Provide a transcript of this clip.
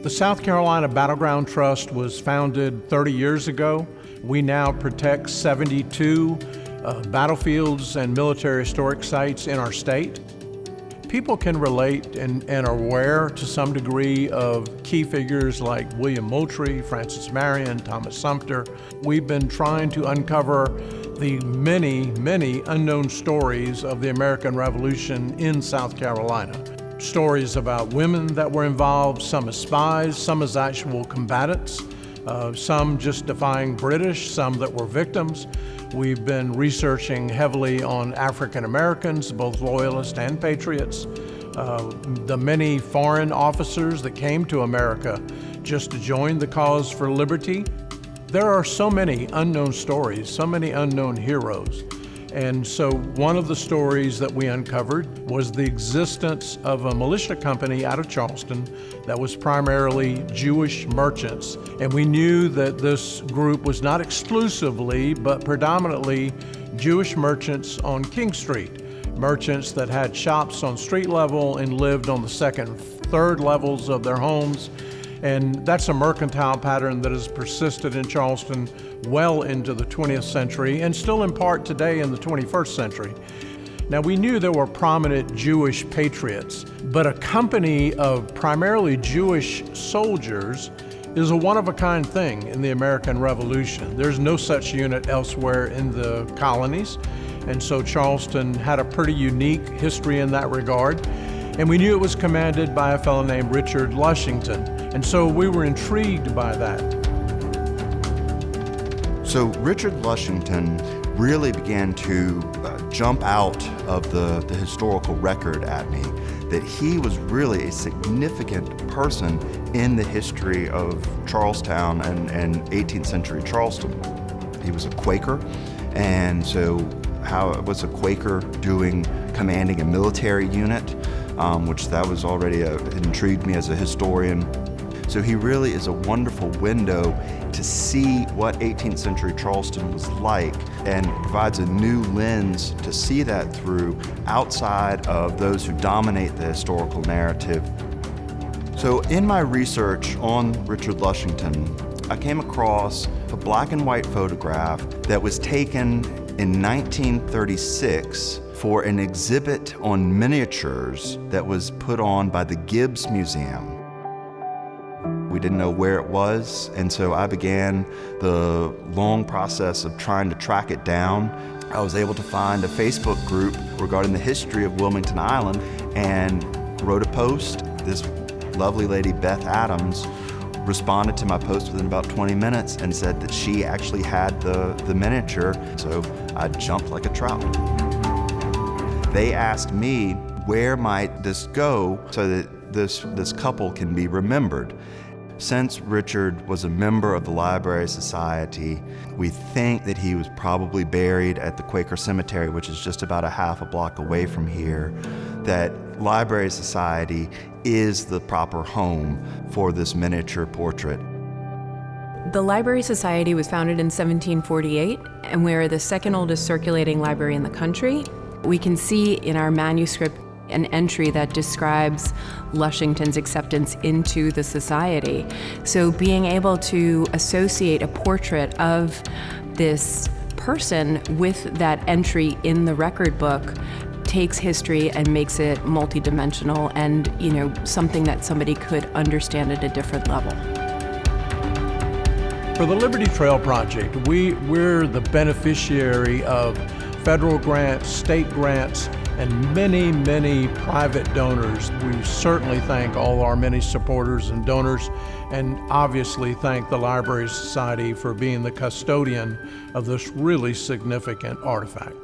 The South Carolina Battleground Trust was founded 30 years ago. We now protect 72 battlefields and military historic sites in our state. People can relate and are aware to some degree of key figures like William Moultrie, Francis Marion, Thomas Sumter. We've been trying to uncover the many, many unknown stories of the American Revolution in South Carolina. Stories about women that were involved, some as spies, some as actual combatants, some just defying British, some that were victims. We've been researching heavily on African Americans, both loyalists and patriots, the many foreign officers that came to America just to join the cause for liberty. There are so many unknown stories, so many unknown heroes. And so one of the stories that we uncovered was the existence of a militia company out of Charleston that was primarily Jewish merchants. And we knew that this group was not exclusively, but predominantly Jewish merchants on King Street. Merchants that had shops on street level and lived on the second, third levels of their homes. And that's a mercantile pattern that has persisted in Charleston well into the 20th century and still in part today in the 21st century. Now, we knew there were prominent Jewish patriots, but a company of primarily Jewish soldiers is a one-of-a-kind thing in the American Revolution. There's no such unit elsewhere in the colonies, and so Charleston had a pretty unique history in that regard. And we knew it was commanded by a fellow named Richard Lushington. And so we were intrigued by that. So Richard Lushington really began to jump out of the historical record at me, that he was really a significant person in the history of Charlestown and 18th century Charleston. He was a Quaker, and so how was a Quaker commanding a military unit? Which that was already it intrigued me as a historian. So he really is a wonderful window to see what 18th century Charleston was like, and provides a new lens to see that through outside of those who dominate the historical narrative. So in my research on Richard Lushington, I came across a black and white photograph that was taken in 1936 for an exhibit on miniatures that was put on by the Gibbs Museum. We didn't know where it was, and so I began the long process of trying to track it down. I was able to find a Facebook group regarding the history of Wilmington Island and wrote a post. This lovely lady, Beth Adams, responded to my post within about 20 minutes and said that she actually had the miniature, so I jumped like a trout. They asked me, where might this go so that this couple can be remembered? Since Richard was a member of the Library Society, we think that he was probably buried at the Quaker Cemetery, which is just about a half a block away from here, that Library Society is the proper home for this miniature portrait. The Library Society was founded in 1748, and we're the second oldest circulating library in the country. We can see in our manuscript an entry that describes Lushington's acceptance into the society. So being able to associate a portrait of this person with that entry in the record book takes history and makes it multidimensional and, something that somebody could understand at a different level. For the Liberty Trail Project, we're the beneficiary of federal grants, state grants, and many, many private donors. We certainly thank all our many supporters and donors, and obviously thank the Library Society for being the custodian of this really significant artifact.